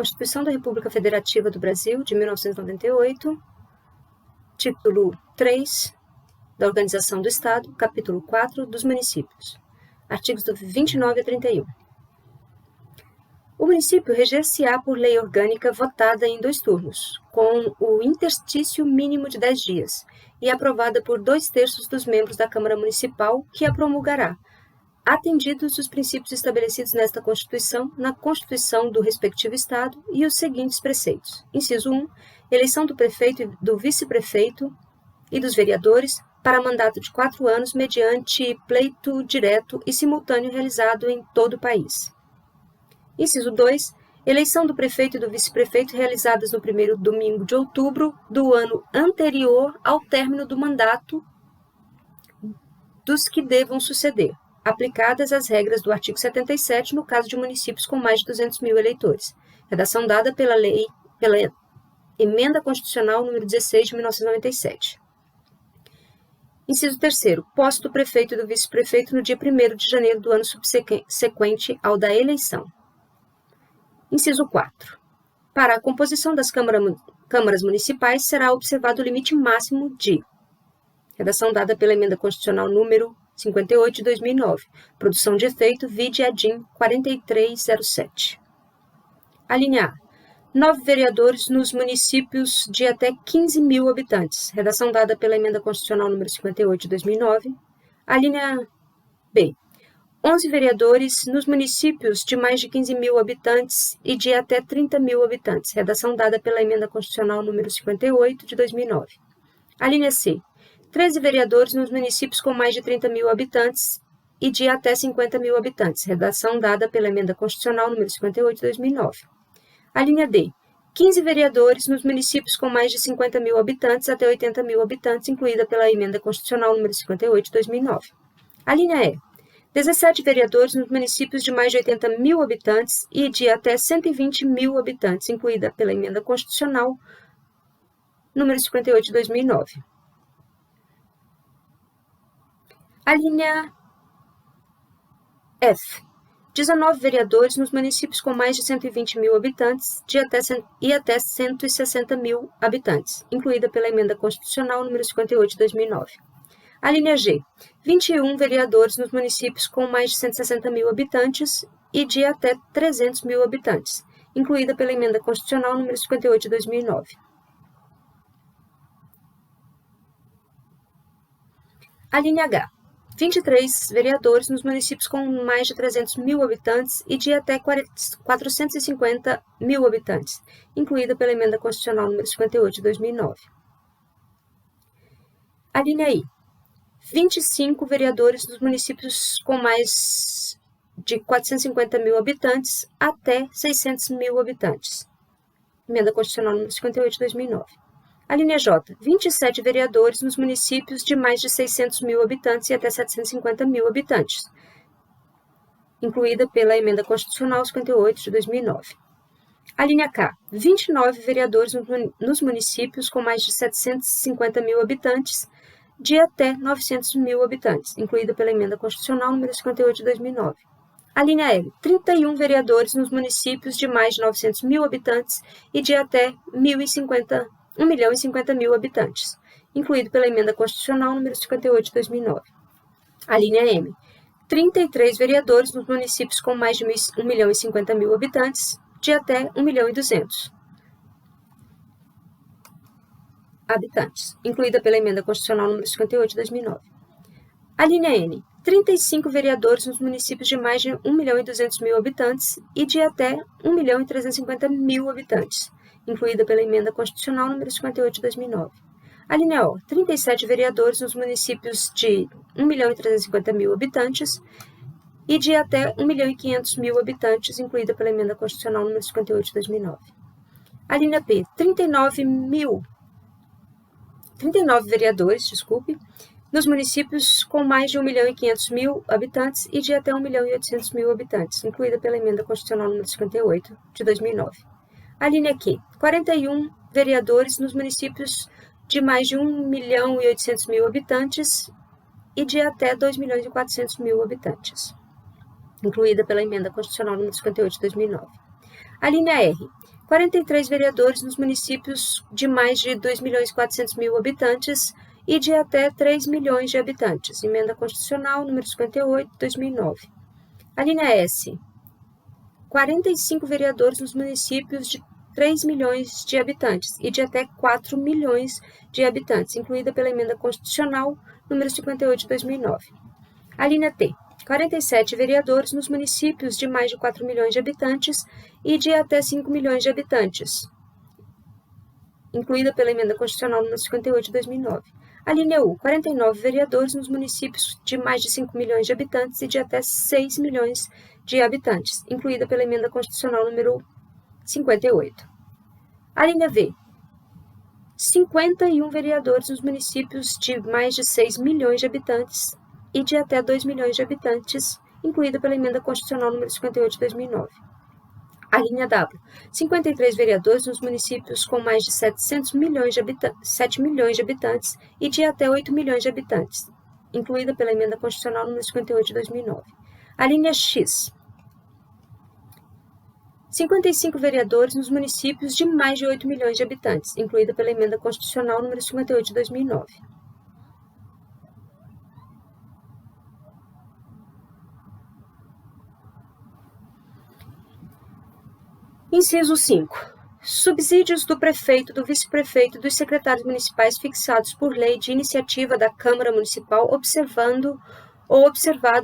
Constituição da República Federativa do Brasil, de 1998, título 3, da Organização do Estado, capítulo 4, dos municípios, artigos do 29 a 31. O município reger-se-á por lei orgânica votada em 2 turnos, com o interstício mínimo de 10 dias, e aprovada por 2/3 dos membros da Câmara Municipal, que a promulgará, atendidos os princípios estabelecidos nesta Constituição, na Constituição do respectivo Estado e os seguintes preceitos. Inciso 1. Eleição do prefeito e do vice-prefeito e dos vereadores para mandato de 4 anos mediante pleito direto e simultâneo realizado em todo o país. Inciso 2. Eleição do prefeito e do vice-prefeito realizadas no primeiro domingo de outubro do ano anterior ao término do mandato dos que devam suceder, aplicadas as regras do artigo 77 no caso de municípios com mais de 200 mil eleitores. Redação dada pela Emenda Constitucional número 16 de 1997. Inciso 3º. Posse do prefeito e do vice-prefeito no dia 1º de janeiro do ano subsequente ao da eleição. Inciso 4. Para a composição das câmaras municipais será observado o limite máximo de redação dada pela Emenda Constitucional número 58 de 2009. Produção de efeito, vide ADIM 4307. Alínea A. 9 vereadores nos municípios de até 15 mil habitantes. Redação dada pela Emenda Constitucional número 58 de 2009. Alínea B. 11 vereadores nos municípios de mais de 15 mil habitantes e de até 30 mil habitantes. Redação dada pela Emenda Constitucional número 58 de 2009. Alínea C. 13 vereadores nos municípios com mais de 30 mil habitantes e de até 50 mil habitantes. Redação dada pela Emenda Constitucional número 58 de 2009. A linha D. 15 vereadores nos municípios com mais de 50 mil habitantes até 80 mil habitantes, incluída pela Emenda Constitucional número 58 de 2009. A linha E. 17 vereadores nos municípios de mais de 80 mil habitantes e de até 120 mil habitantes, incluída pela Emenda Constitucional número 58 de 2009. A linha F. 19 vereadores nos municípios com mais de 120 mil habitantes e até 160 mil habitantes, incluída pela Emenda Constitucional número 58 de 2009. A linha G. 21 vereadores nos municípios com mais de 160 mil habitantes e de até 300 mil habitantes, incluída pela Emenda Constitucional número 58 de 2009. A linha H. 23 vereadores nos municípios com mais de 300 mil habitantes e de até 450 mil habitantes, incluída pela Emenda Constitucional número 58 de 2009. A linha I. 25 vereadores nos municípios com mais de 450 mil habitantes até 600 mil habitantes. Emenda Constitucional número 58 de 2009. A linha J. 27 vereadores nos municípios de mais de 600 mil habitantes e até 750 mil habitantes, incluída pela Emenda Constitucional 58 de 2009. A linha K. 29 vereadores nos municípios com mais de 750 mil habitantes de até 900 mil habitantes, incluída pela Emenda Constitucional número 58 de 2009. A linha L. 31 vereadores nos municípios de mais de 900 mil habitantes e de até 1.050.000 habitantes, incluído pela Emenda Constitucional número 58 de 2009. A linha M. 33 vereadores nos municípios com mais de 1.050.000 habitantes, de até 1.200.000 habitantes, incluída pela Emenda Constitucional número 58 de 2009. A linha N. 35 vereadores nos municípios de mais de 1.200.000 habitantes e de até 1.350.000 habitantes, incluída pela Emenda Constitucional número 58 de 2009. A linha O. 37 vereadores nos municípios de 1.350.000 habitantes e de até 1.500.000 habitantes, incluída pela Emenda Constitucional número 58 de 2009. A linha P. 39 vereadores, nos municípios com mais de 1.500.000 habitantes e de até 1.800.000 habitantes, incluída pela Emenda Constitucional número 58 de 2009. A linha Q. 41 vereadores nos municípios de mais de 1.800.000 habitantes e de até 2.400.000 habitantes, incluída pela Emenda Constitucional número 58 de 2009. A linha R. 43 vereadores nos municípios de mais de 2.400.000 habitantes e de até 3 milhões de habitantes. Emenda Constitucional número 58, 2009. A linha S. 45 vereadores nos municípios de 3 milhões de habitantes e de até 4 milhões de habitantes, incluída pela Emenda Constitucional número 58 de 2009. A linha T. 47 vereadores nos municípios de mais de 4 milhões de habitantes e de até 5 milhões de habitantes, incluída pela Emenda Constitucional número 58 de 2009. A linha U. 49 vereadores nos municípios de mais de 5 milhões de habitantes e de até 6 milhões de habitantes, incluída pela Emenda Constitucional número 58. A linha V. 51 vereadores nos municípios de mais de 6 milhões de habitantes e de até 2 milhões de habitantes, incluída pela Emenda Constitucional número 58 de 2009. A linha W. 53 vereadores nos municípios com mais de 7 milhões de habitantes e de até 8 milhões de habitantes, incluída pela Emenda Constitucional número 58 de 2009. A linha X. 55 vereadores nos municípios de mais de 8 milhões de habitantes, incluída pela Emenda Constitucional número 58 de 2009. Inciso 5. Subsídios do prefeito, do vice-prefeito e dos secretários municipais fixados por lei de iniciativa da Câmara Municipal, observado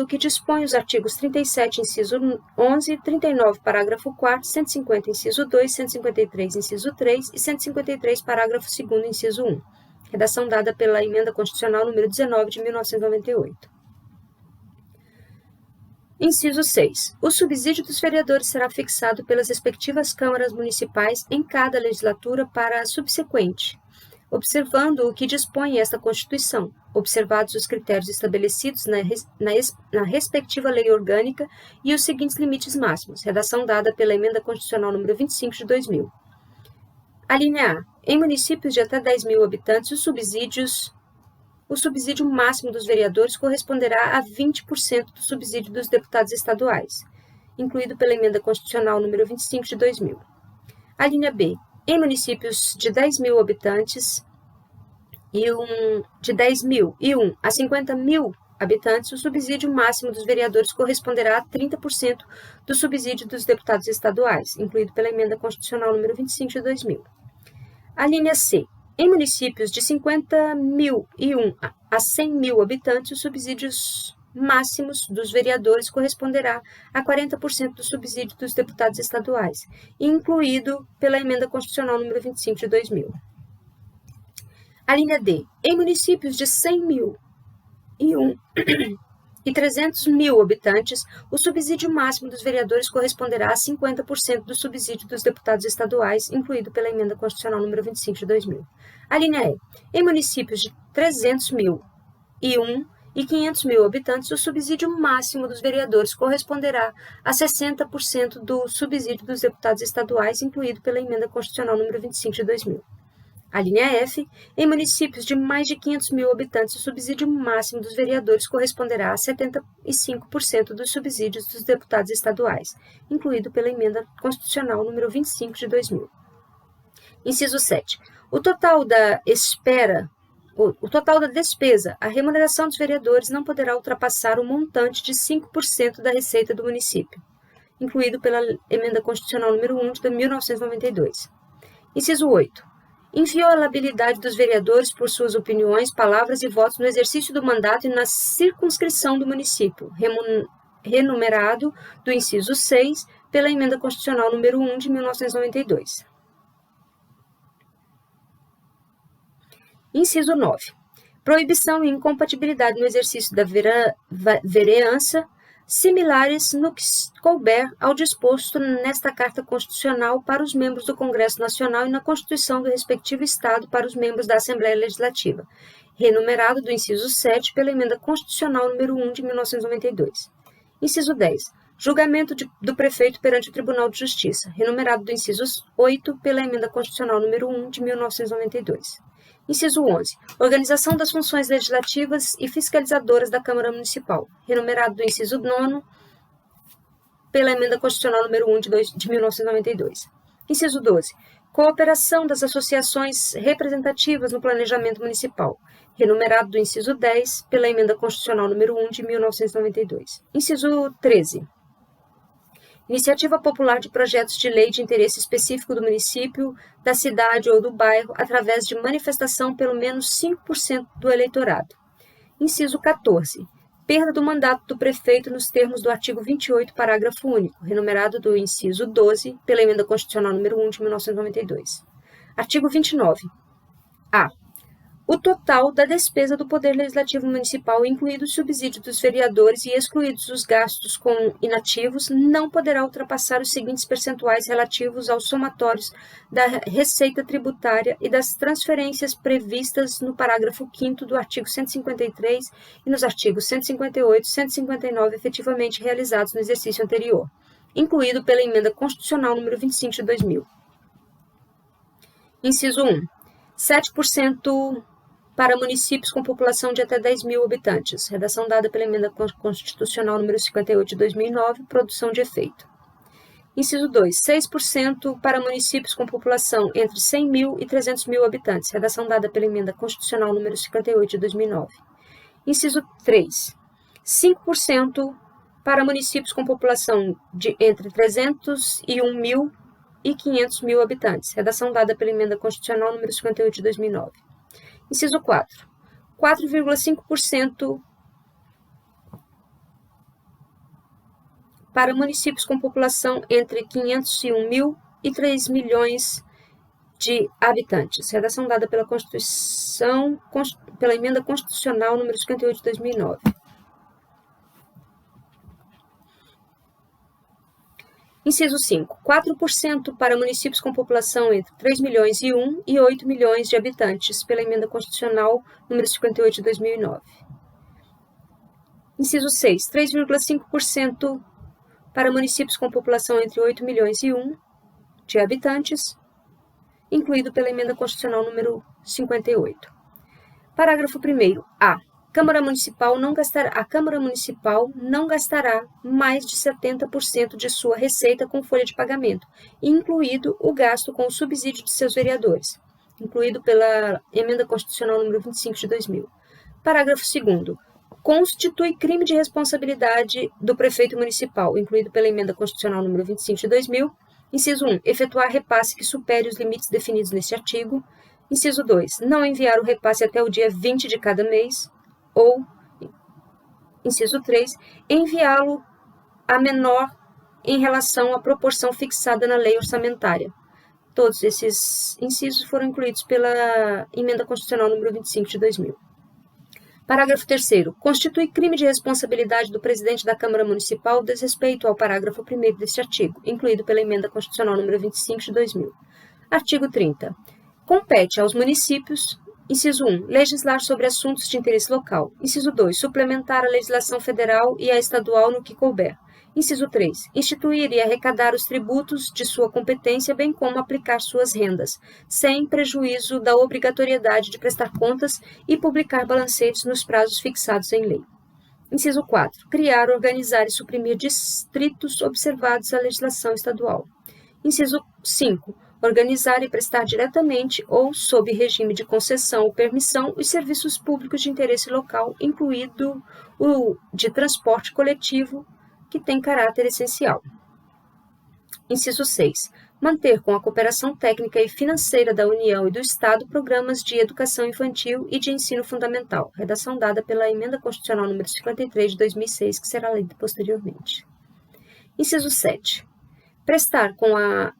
o que dispõe os artigos 37, inciso 11, 39, parágrafo 4º, 150, inciso 2, 153, inciso 3 e 153, parágrafo 2º, inciso 1. Redação dada pela Emenda Constitucional número 19 de 1998. Inciso 6. O subsídio dos vereadores será fixado pelas respectivas câmaras municipais em cada legislatura para a subsequente, observando o que dispõe esta Constituição, observados os critérios estabelecidos na respectiva lei orgânica e os seguintes limites máximos. Redação dada pela Emenda Constitucional número 25 de 2000. A linha A. Em municípios de até 10 mil habitantes, o subsídio máximo dos vereadores corresponderá a 20% do subsídio dos deputados estaduais, incluído pela Emenda Constitucional número 25 de 2000. A linha B. Em municípios de 10 mil habitantes de 10 mil e 1 a 50 mil habitantes, o subsídio máximo dos vereadores corresponderá a 30% do subsídio dos deputados estaduais, incluído pela Emenda Constitucional número 25 de 2000. A linha C. Em municípios de 50 mil e 1 a 100 mil habitantes, os subsídios máximos dos vereadores corresponderá a 40% do subsídio dos deputados estaduais, incluído pela Emenda Constitucional número 25 de 2000. A linha D. Em municípios de 100 mil e 1 e 300 mil habitantes, o subsídio máximo dos vereadores corresponderá a 50% do subsídio dos deputados estaduais, incluído pela Emenda Constitucional número 25 de 2000. A linha E. Em municípios de 300 mil e 1 e 500 mil habitantes, o subsídio máximo dos vereadores corresponderá a 60% do subsídio dos deputados estaduais, incluído pela Emenda Constitucional número 25 de 2000. A linha F. Em municípios de mais de 500 mil habitantes, o subsídio máximo dos vereadores corresponderá a 75% dos subsídios dos deputados estaduais, incluído pela Emenda Constitucional número 25 de 2000. Inciso 7. O total da despesa, a remuneração dos vereadores não poderá ultrapassar o montante de 5% da receita do município, incluído pela Emenda Constitucional número 1 de 1992. Inciso 8. Inviolabilidade dos vereadores por suas opiniões, palavras e votos no exercício do mandato e na circunscrição do município, renumerado do inciso 6 pela Emenda Constitucional número 1 de 1992. Inciso 9. Proibição e incompatibilidade no exercício da vereança similares no que couber ao disposto nesta Carta Constitucional para os membros do Congresso Nacional e na Constituição do respectivo Estado para os membros da Assembleia Legislativa, renumerado do inciso 7 pela Emenda Constitucional número 1 de 1992. Inciso 10. Julgamento do prefeito perante o Tribunal de Justiça, renumerado do inciso 8 pela Emenda Constitucional número 1 de 1992. Inciso 11. Organização das funções legislativas e fiscalizadoras da Câmara Municipal, renumerado do inciso 9 pela Emenda Constitucional número 1 de 1992. Inciso 12. Cooperação das associações representativas no planejamento municipal, renumerado do inciso 10 pela Emenda Constitucional número 1 de 1992. Inciso 13. Iniciativa popular de projetos de lei de interesse específico do município, da cidade ou do bairro, através de manifestação pelo menos 5% do eleitorado. Inciso 14. Perda do mandato do prefeito nos termos do artigo 28, parágrafo único, renumerado do inciso 12 pela Emenda Constitucional número 1 de 1992. Artigo 29. A. O total da despesa do Poder Legislativo Municipal, incluído o subsídio dos vereadores e excluídos os gastos com inativos, não poderá ultrapassar os seguintes percentuais relativos aos somatórios da receita tributária e das transferências previstas no parágrafo 5º do artigo 153 e nos artigos 158 e 159 efetivamente realizados no exercício anterior, incluído pela Emenda Constitucional número 25 de 2000. Inciso 1. 7% para municípios com população de até 10 mil habitantes. Redação dada pela Emenda Constitucional número 58 de 2009, produção de efeito. Inciso 2. 6% para municípios com população entre 100 mil e 300 mil habitantes. Redação dada pela Emenda Constitucional número 58 de 2009. Inciso 3. 5% para municípios com população de entre 301 mil e 500 mil habitantes. Redação dada pela Emenda Constitucional número 58 de 2009. Inciso 4. 4,5% para municípios com população entre 501 mil e 3 milhões de habitantes. Redação dada pela pela Emenda Constitucional número 58 de 2009. Inciso 5. 4% para municípios com população entre 3 milhões e 1 e 8 milhões de habitantes, pela Emenda Constitucional número 58 de 2009. Inciso 6. 3,5% para municípios com população entre 8 milhões e 1 de habitantes, incluído pela Emenda Constitucional número 58. Parágrafo 1º. A. A Câmara Municipal não gastará mais de 70% de sua receita com folha de pagamento, incluído o gasto com o subsídio de seus vereadores, incluído pela Emenda Constitucional número 25 de 2000. Parágrafo 2º. Constitui crime de responsabilidade do prefeito municipal, incluído pela Emenda Constitucional número 25 de 2000. Inciso 1. Efetuar repasse que supere os limites definidos neste artigo. Inciso 2. Não enviar o repasse até o dia 20 de cada mês. Ou, inciso 3, enviá-lo a menor em relação à proporção fixada na lei orçamentária. Todos esses incisos foram incluídos pela Emenda Constitucional número 25 de 2000. Parágrafo 3º. Constitui crime de responsabilidade do presidente da Câmara Municipal o desrespeito ao parágrafo 1º deste artigo, incluído pela Emenda Constitucional número 25 de 2000. Artigo 30. Compete aos municípios: Inciso 1. Legislar sobre assuntos de interesse local. Inciso 2. Suplementar a legislação federal e a estadual no que couber. Inciso 3. Instituir e arrecadar os tributos de sua competência, bem como aplicar suas rendas, sem prejuízo da obrigatoriedade de prestar contas e publicar balancetes nos prazos fixados em lei. Inciso 4. Criar, organizar e suprimir distritos observados a legislação estadual. Inciso 5. Organizar e prestar diretamente ou sob regime de concessão ou permissão os serviços públicos de interesse local, incluído o de transporte coletivo, que tem caráter essencial. Inciso 6. Manter com a cooperação técnica e financeira da União e do Estado programas de educação infantil e de ensino fundamental. Redação dada pela Emenda Constitucional número 53 de 2006, que será lida posteriormente. Inciso 7. Prestar com a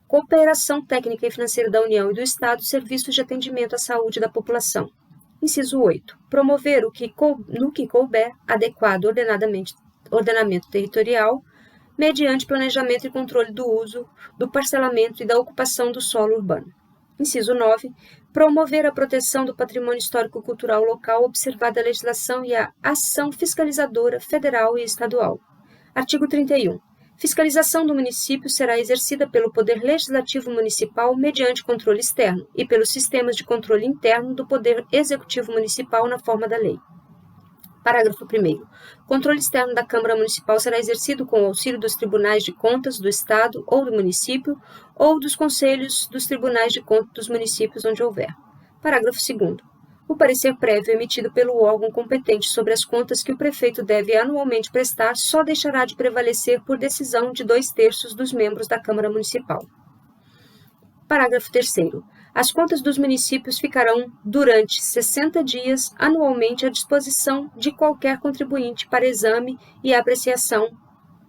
cooperação técnica e financeira da União e do Estado serviços de atendimento à saúde da população. Inciso 8. Promover no que couber adequado ordenamento territorial, mediante planejamento e controle do uso, do parcelamento e da ocupação do solo urbano. Inciso 9. Promover a proteção do patrimônio histórico-cultural local, observada a legislação e a ação fiscalizadora federal e estadual. Artigo 31. Fiscalização do município será exercida pelo Poder Legislativo Municipal mediante controle externo e pelos sistemas de controle interno do Poder Executivo Municipal na forma da lei. Parágrafo 1º. O controle externo da Câmara Municipal será exercido com o auxílio dos Tribunais de Contas do Estado ou do município ou dos Conselhos dos Tribunais de Contas dos municípios onde houver. Parágrafo 2º. O parecer prévio emitido pelo órgão competente sobre as contas que o prefeito deve anualmente prestar só deixará de prevalecer por decisão de 2/3 dos membros da Câmara Municipal. Parágrafo 3º. As contas dos municípios ficarão, durante 60 dias, anualmente à disposição de qualquer contribuinte para exame e apreciação,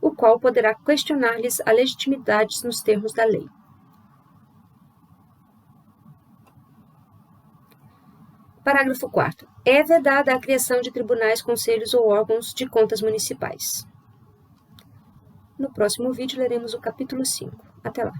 o qual poderá questionar-lhes a legitimidade nos termos da lei. Parágrafo 4º. É vedada a criação de tribunais, conselhos ou órgãos de contas municipais. No próximo vídeo, leremos o capítulo 5. Até lá!